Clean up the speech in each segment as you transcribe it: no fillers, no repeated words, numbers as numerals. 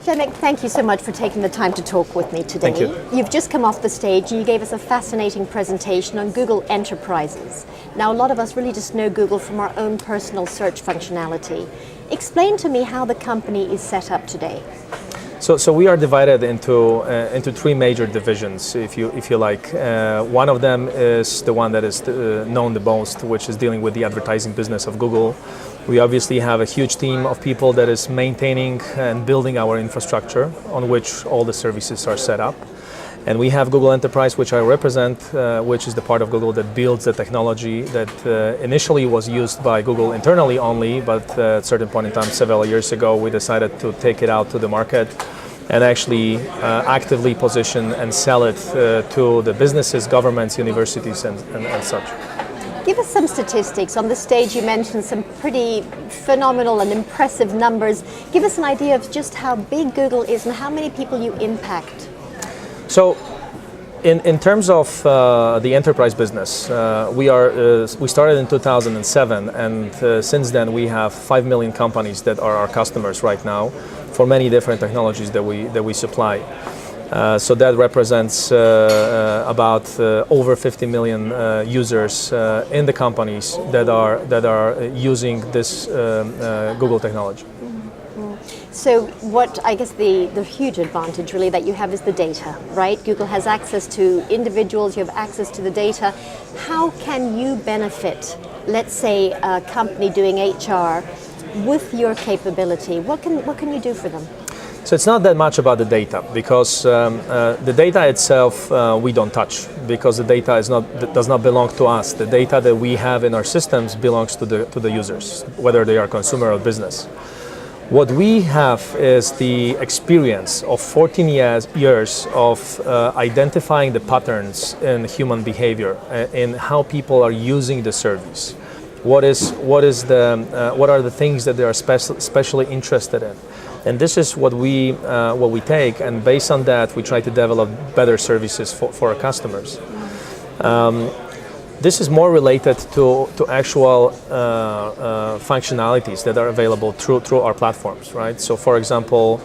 Przemek, thank you so much for taking the time to talk with me today. Thank you. You've just come off the stage and you gave us a fascinating presentation on Google Enterprises. Now, a lot of us really just know Google from our own personal search functionality. Explain to me how the company is set up today. So we are divided into three major divisions, if you like. One of them is the one that is known the most, which is dealing with the advertising business of Google. We obviously have a huge team of people that is maintaining and building our infrastructure on which all the services are set up. And we have Google Enterprise, which I represent, which is the part of Google that builds the technology that initially was used by Google internally only, but at a certain point in time, several years ago, we decided to take it out to the market and actually actively position and sell it to the businesses, governments, universities, and such. Give us some statistics. On the stage you mentioned some pretty phenomenal and impressive numbers. Give us an idea of just how big Google is and how many people you impact. So, in terms of the enterprise business, we started in 2007, and since then we have 5 million companies that are our customers right now for many different technologies that we supply. So that represents about over 50 million users in the companies that are using this Google technology. So what I guess the huge advantage really that you have is the data, right? Google has access to individuals, you have access to the data. How can you benefit, let's say, a company doing HR with your capability? What can you do for them? So it's not that much about the data, because the data itself we don't touch, because the data does not belong to us. The data that we have in our systems belongs to the users, whether they are consumer or business. What we have is the experience of 14 years of identifying the patterns in human behavior, in how people are using the service. What are the things that they are especially interested in? And this is what we take, and based on that, we try to develop better services for our customers. This is more related to actual functionalities that are available through our platforms, right? So, for example,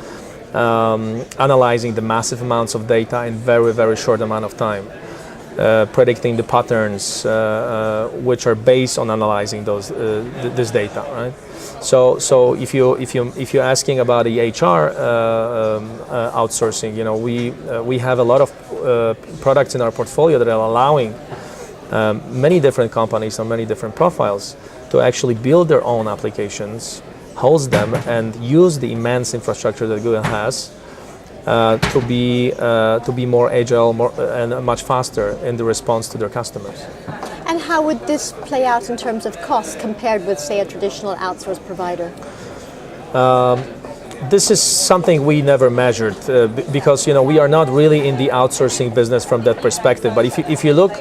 analyzing the massive amounts of data in very short amount of time, predicting the patterns which are based on analyzing this data, right? So if you're asking about the HR outsourcing, we have a lot of products in our portfolio that are allowing many different companies on many different profiles to actually build their own applications, host them, and use the immense infrastructure that Google has to be more agile and much faster in the response to their customers. And how would this play out in terms of cost compared with, say, a traditional outsourced provider? This is something we never measured because we are not really in the outsourcing business from that perspective. But if you look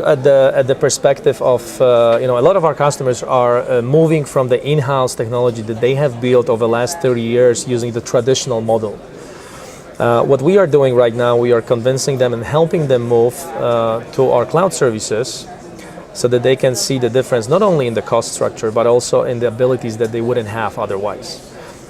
at the perspective of a lot of our customers are moving from the in-house technology that they have built over the last 30 years using the traditional model. What we are doing right now, we are convincing them and helping them move to our cloud services so that they can see the difference not only in the cost structure but also in the abilities that they wouldn't have otherwise.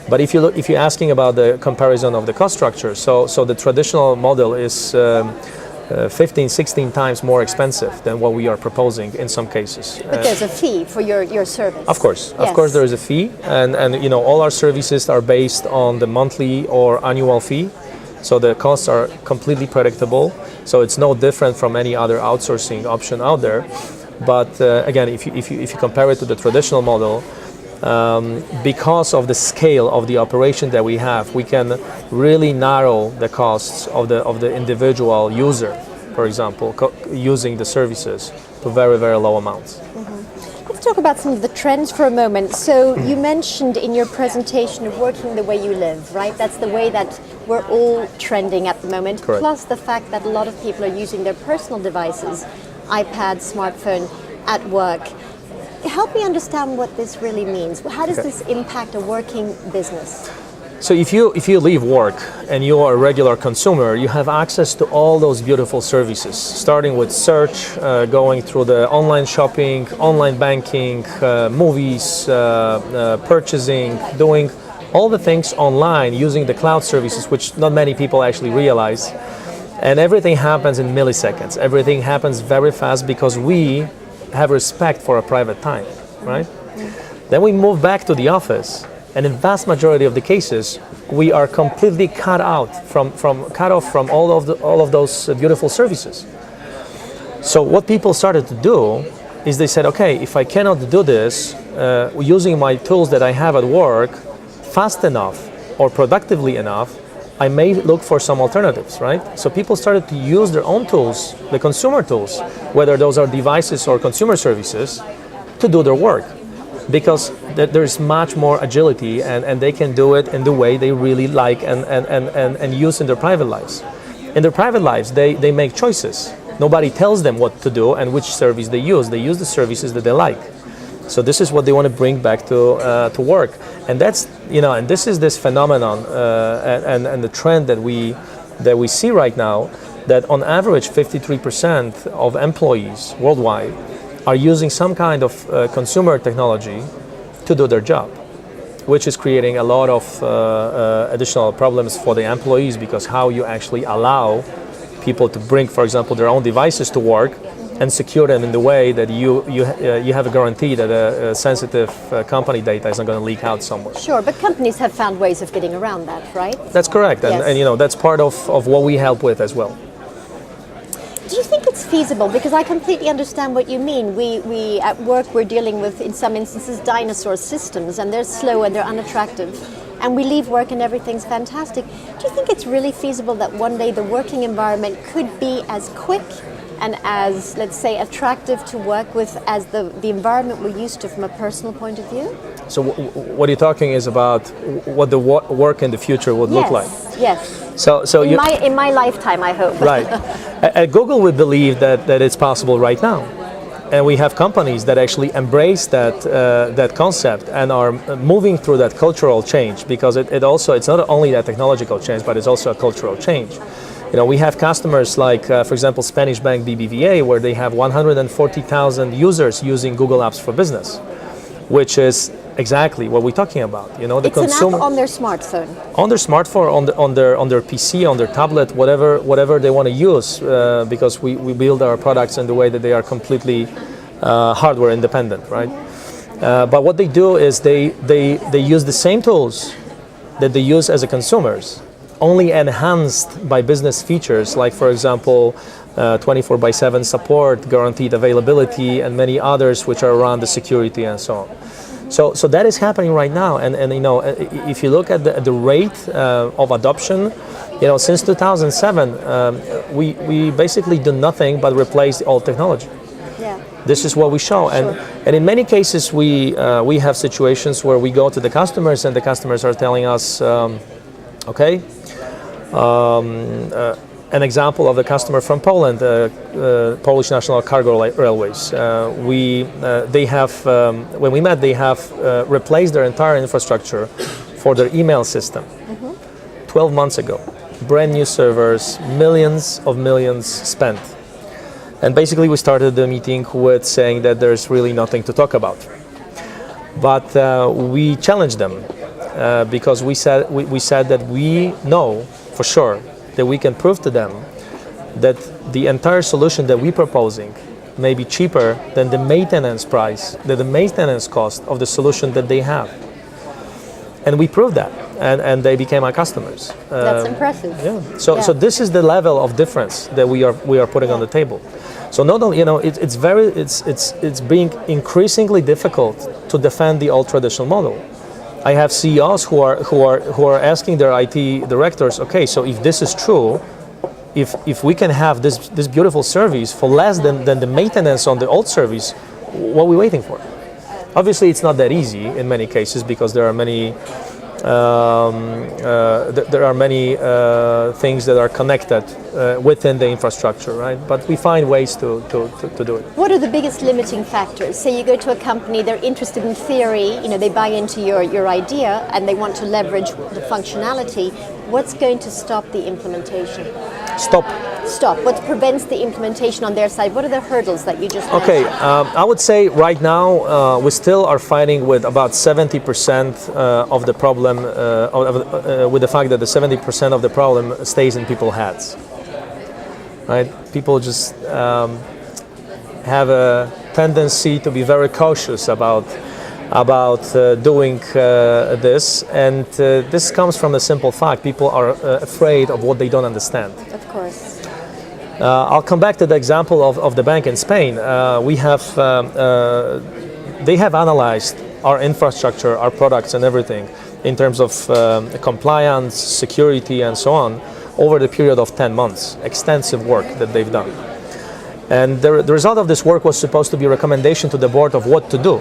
But if you're asking about the comparison of the cost structure, so the traditional model is 15, 16 times more expensive than what we are proposing in some cases. But there's a fee for your service. Of course, yes. Of course there is a fee, and all our services are based on the monthly or annual fee, so the costs are completely predictable. So it's no different from any other outsourcing option out there. But again, if you compare it to the traditional model, because of the scale of the operation that we have, we can really narrow the costs of the individual user, for example, using the services to very low amounts. Mm-hmm. Let's talk about some of the trends for a moment. So you mentioned in your presentation of working the way you live, right? That's the way that we're all trending at the moment. Correct. Plus the fact that a lot of people are using their personal devices, iPad, smartphone, at work. Help me understand what this really means. How does this impact a working business? So if you leave work and you are a regular consumer, you have access to all those beautiful services, starting with search, going through the online shopping, online banking, movies, purchasing, doing all the things online using the cloud services, which not many people actually realize. And everything happens in milliseconds. Everything happens very fast because we have respect for our private time, right? Then we move back to the office, and in vast majority of the cases, we are completely cut off from all of those beautiful services. So what people started to do is they said, okay, if I cannot do this using my tools that I have at work fast enough or productively enough, I may look for some alternatives, right? So people started to use their own tools, the consumer tools, whether those are devices or consumer services, to do their work. Because there's much more agility and they can do it in the way they really like and use in their private lives. In their private lives, they make choices. Nobody tells them what to do and which service they use. They use the services that they like. So this is what they want to bring back to work. And that's, and this is this phenomenon and the trend that we see right now, that on average 53% of employees worldwide are using some kind of consumer technology to do their job, which is creating a lot of additional problems for the employees, because how you actually allow people to bring, for example, their own devices to work and secure them in the way that you have a guarantee that a sensitive company data is not going to leak out somewhere. Sure, but companies have found ways of getting around that, right? That's correct, Yes. and that's part of what we help with as well. Do you think it's feasible? Because I completely understand what you mean. We at work, we're dealing with, in some instances, dinosaur systems, and they're slow and they're unattractive. And we leave work and everything's fantastic. Do you think it's really feasible that one day the working environment could be as quick and as, let's say, attractive to work with as the environment we're used to from a personal point of view? So what you're talking is about what the work in the future would look like. Yes. So in my lifetime, I hope. Right. At Google, we believe that it's possible right now. And we have companies that actually embrace that concept and are moving through that cultural change, because it's not only that technological change, but it's also a cultural change. We have customers like, for example, Spanish bank BBVA, where they have 140,000 users using Google Apps for Business, which is exactly what we're talking about. It's an app on their smartphone. On their smartphone, on their PC, on their tablet, whatever they want to use, because we build our products in the way that they are completely hardware independent, right? But what they do is they use the same tools that they use as a consumers, only enhanced by business features, like, for example, 24/7 support, guaranteed availability, and many others which are around the security and so on. So that is happening right now, and if you look at the rate of adoption, since 2007, we basically do nothing but replace the old technology. Yeah. This is what we show, and in many cases we have situations where we go to the customers and the customers are telling us, okay. An example of the customer from Poland, Polish National Cargo Railways. They have, when we met, they have replaced their entire infrastructure for their email system 12 months ago. Brand new servers, millions spent. And basically we started the meeting with saying that there's really nothing to talk about. But we challenged them because we said that we know for sure that we can prove to them that the entire solution that we're proposing may be cheaper than the maintenance price, the maintenance cost of the solution that they have. And we proved that, and they became our customers. That's impressive. Yeah. So this is the level of difference that we are putting on the table. So not only, it's being increasingly difficult to defend the old traditional model. I have CEOs who are asking their IT directors, okay, so if this is true, if we can have this beautiful service for less than the maintenance on the old service, what are we waiting for? Obviously, it's not that easy in many cases, because there are many things that are connected within the infrastructure, right? But we find ways to do it. What are the biggest limiting factors? Say you go to a company, they're interested in theory, they buy into your idea and they want to leverage the functionality. What's going to stop the implementation? Stop. What prevents the implementation on their side? What are the hurdles that you just mentioned? Okay, I would say right now we still are fighting with about 70% of the problem, with the fact that the 70% of the problem stays in people's heads. Right? People just have a tendency to be very cautious about doing this, and this comes from the simple fact people are afraid of what they don't understand. Of course. I'll come back to the example of the bank in Spain. They have analyzed our infrastructure, our products and everything in terms of compliance, security and so on over the period of 10 months. Extensive work that they've done. And the result of this work was supposed to be a recommendation to the board of what to do.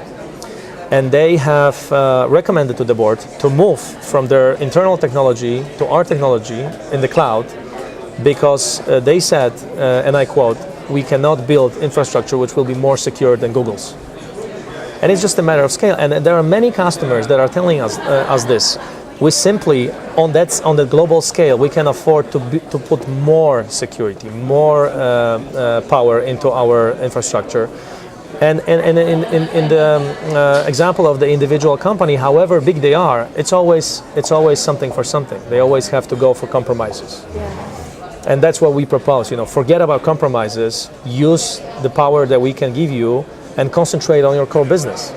And they have recommended to the board to move from their internal technology to our technology in the cloud, because they said, and I quote, "We cannot build infrastructure which will be more secure than Google's." And it's just a matter of scale. And there are many customers that are telling us this. We simply, on the global scale, we can afford to put more security, more power into our infrastructure. And in the example of the individual company, however big they are, it's always something for something. They always have to go for compromises. Yeah. And that's what we propose. Forget about compromises. Use the power that we can give you, and concentrate on your core business.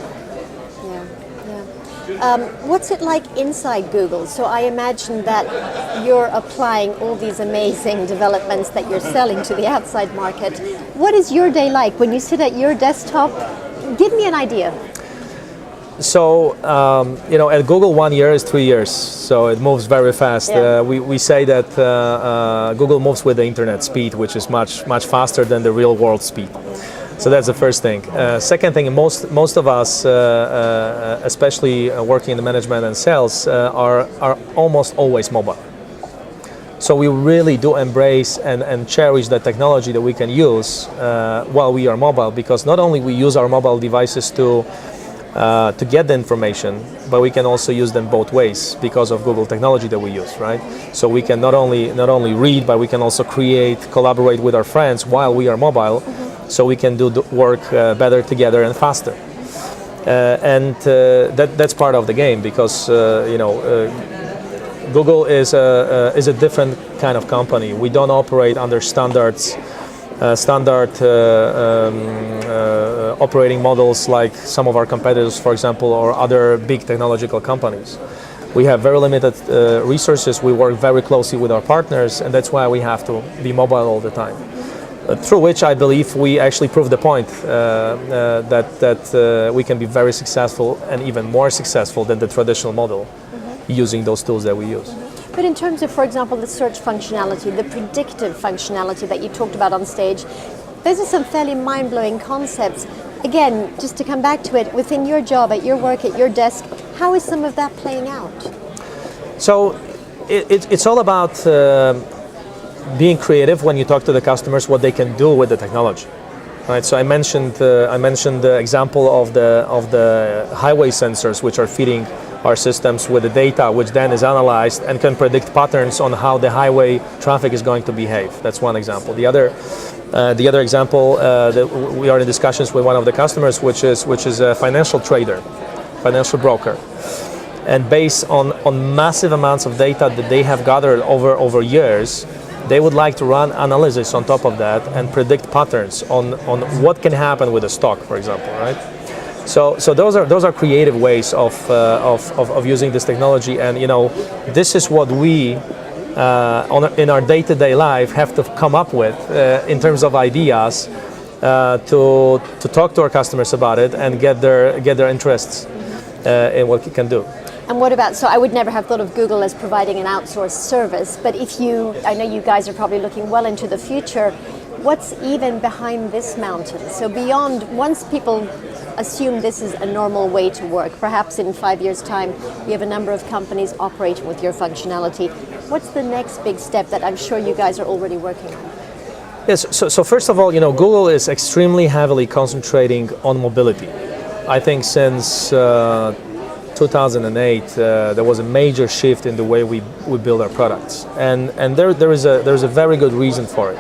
What's it like inside Google? So I imagine that you're applying all these amazing developments that you're selling to the outside market. What is your day like when you sit at your desktop? Give me an idea. So, at Google 1 year is 3 years, so it moves very fast. Yeah. We say that Google moves with the internet speed, which is much faster than the real world speed. So that's the first thing. Second thing, most of us, especially working in the management and sales, are almost always mobile. So we really do embrace and cherish the technology that we can use while we are mobile, because not only we use our mobile devices to get the information, but we can also use them both ways because of Google technology that we use, right? So we can not only read, but we can also create, collaborate with our friends while we are mobile. Mm-hmm. So we can do the work better together and faster, and that's part of the game, because Google is a different kind of company. We don't operate under standard operating models like some of our competitors, for example, or other big technological companies. We have very limited resources. We work very closely with our partners, and that's why we have to be mobile all the time. Through which I believe we actually prove the point that we can be very successful and even more successful than the traditional model, using those tools that we use. But in terms of, for example, the search functionality, the predictive functionality that you talked about on stage, those are some fairly mind-blowing concepts. Again, just to come back to it, within your job, at your work, at your desk, how is some of that playing out? So it's all about being creative when you talk to the customers, what they can do with the technology, right? So I mentioned the example of the highway sensors, which are feeding our systems with the data, which then is analyzed and can predict patterns on how the highway traffic is going to behave. That's one example. The other example that we are in discussions with one of the customers, which is a financial trader, financial broker. And based on massive amounts of data that they have gathered over years, they would like to run analysis on top of that and predict patterns on what can happen with a stock, for example, right? So those are creative ways of using this technology, and this is what we in our day-to-day life have to come up with in terms of ideas to talk to our customers about it and get their interests in what we can do. And what about, so I would never have thought of Google as providing an outsourced service, but I know you guys are probably looking well into the future, what's even behind this mountain? So beyond, once people assume this is a normal way to work, perhaps in 5 years' time, we have a number of companies operating with your functionality. What's the next big step that I'm sure you guys are already working on? Yes, so first of all, Google is extremely heavily concentrating on mobility. I think since 2008, there was a major shift in the way we build our products, and there's a very good reason for it.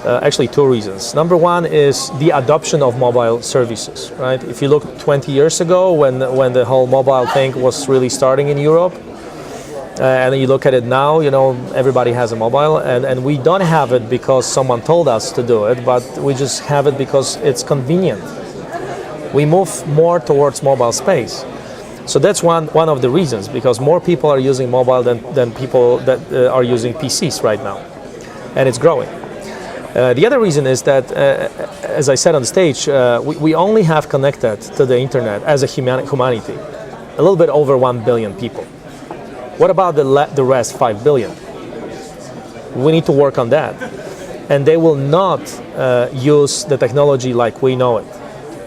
Actually, two reasons. Number one is the adoption of mobile services. Right? If you look 20 years ago, when the whole mobile thing was really starting in Europe, and you look at it now, everybody has a mobile, and we don't have it because someone told us to do it, but we just have it because it's convenient. We move more towards mobile space. So that's one of the reasons, because more people are using mobile than people that are using PCs right now, and it's growing. The other reason is that, as I said on the stage, we only have connected to the internet as a humanity a little bit over 1 billion people. What about the rest 5 billion? We need to work on that. And they will not use the technology like we know it.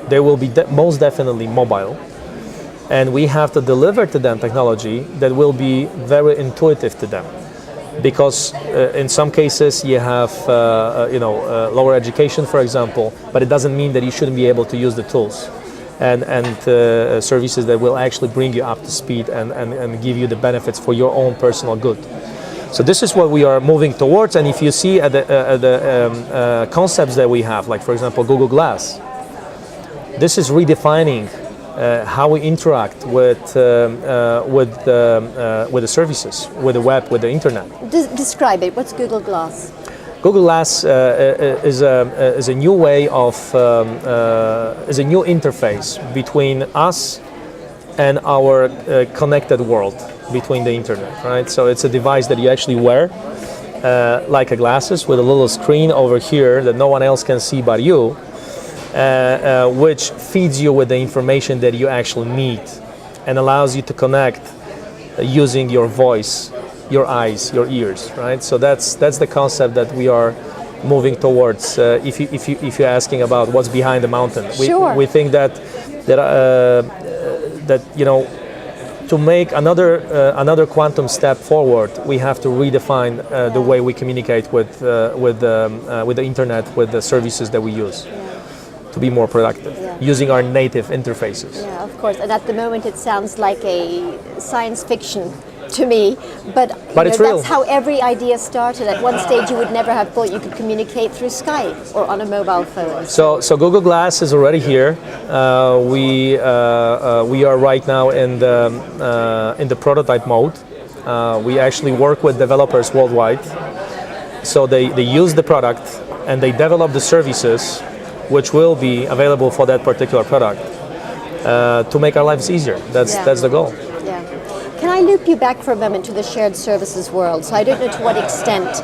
They will be most definitely mobile. And we have to deliver to them technology that will be very intuitive to them. Because in some cases you have lower education, for example, but it doesn't mean that you shouldn't be able to use the tools and services that will actually bring you up to speed and give you the benefits for your own personal good. So this is what we are moving towards. And if you see at the concepts that we have, like for example Google Glass, this is redefining how we interact with the services, with the web, with the internet. Describe it. What's Google Glass? Google Glass is a new way of is a new interface between us and our connected world, between the internet, right? So it's a device that you actually wear, like a glasses, with a little screen over here that no one else can see but you. Which feeds you with the information that you actually need and allows you to connect using your voice, your eyes, your ears, right? So that's the concept that we are moving towards. If you're asking about what's behind the mountain, we think that to make another quantum step forward, we have to redefine the way we communicate with the internet, with the services that we use. To be more productive, using our native interfaces. Yeah, of course. And at the moment it sounds like a science fiction to me, but it's real. That's how every idea started. At one stage you would never have thought you could communicate through Skype or on a mobile phone. So Google Glass is already here. We are right now in the prototype mode. We actually work with developers worldwide. So they use the product and they develop the services which will be available for that particular product to make our lives easier. That's the goal. Yeah. Can I loop you back for a moment to the shared services world? So I don't know to what extent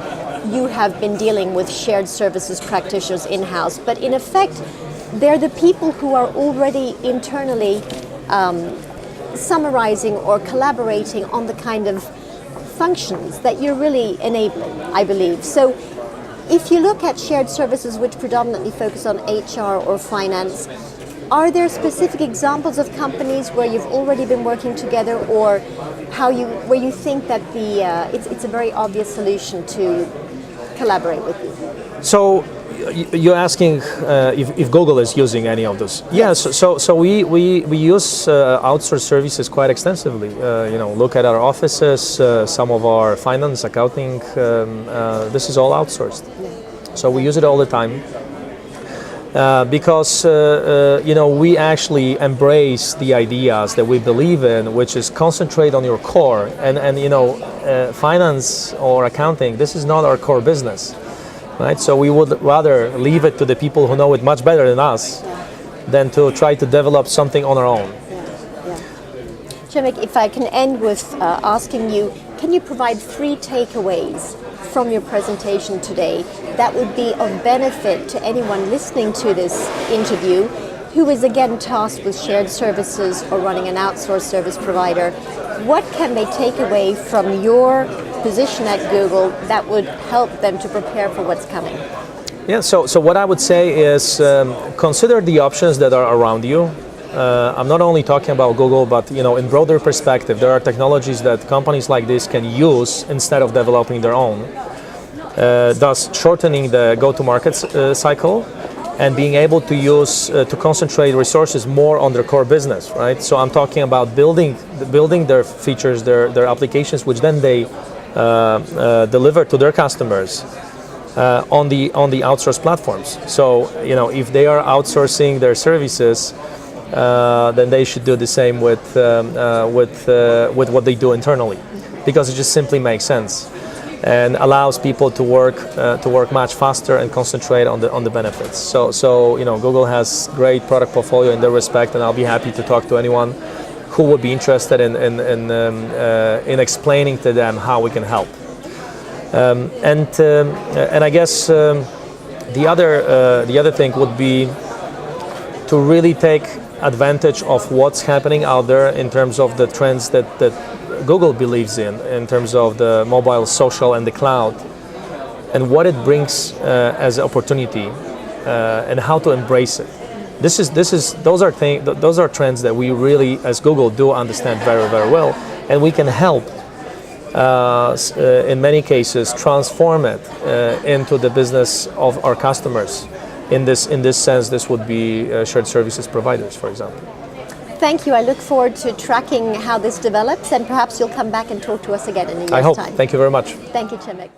you have been dealing with shared services practitioners in-house, but in effect, they're the people who are already internally summarizing or collaborating on the kind of functions that you're really enabling, I believe. So if you look at shared services which predominantly focus on HR or finance, are there specific examples of companies where you've already been working together, or where you think that it's a very obvious solution to collaborate with you? So you're asking if Google is using any of those? Yes. So we use outsourced services quite extensively. Look at our offices, some of our finance, accounting. This is all outsourced. Yeah. So we use it all the time because we actually embrace the ideas that we believe in, which is concentrate on your core. And finance or accounting, this is not our core business. Right, so we would rather leave it to the people who know it much better than us than to try to develop something on our own. Przemek, if I can end with asking you, can you provide 3 takeaways from your presentation today that would be of benefit to anyone listening to this interview who is again tasked with shared services or running an outsourced service provider? What can they take away from your position at Google that would help them to prepare for what's coming? Yeah, so what I would say is consider the options that are around you. I'm not only talking about Google, but in broader perspective, there are technologies that companies like this can use instead of developing their own, thus shortening the go-to-market cycle and being able to use to concentrate resources more on their core business, right? So I'm talking about building their features, their applications, which then they deliver to their customers on the outsourced platforms. So if they are outsourcing their services, then they should do the same with what they do internally, because it just simply makes sense and allows people to work much faster and concentrate on the benefits. So Google has great product portfolio in that respect, and I'll be happy to talk to anyone who would be interested in explaining to them how we can help. And I guess the other thing would be to really take advantage of what's happening out there in terms of the trends that Google believes in terms of the mobile, social, and the cloud, and what it brings as an opportunity, and how to embrace it. Those are trends that we really, as Google, do understand very, very well, and we can help in many cases transform it into the business of our customers. In this sense, this would be shared services providers, for example. Thank you. I look forward to tracking how this develops, and perhaps you'll come back and talk to us again in a year's time. I hope. Thank you very much. Thank you, Przemek.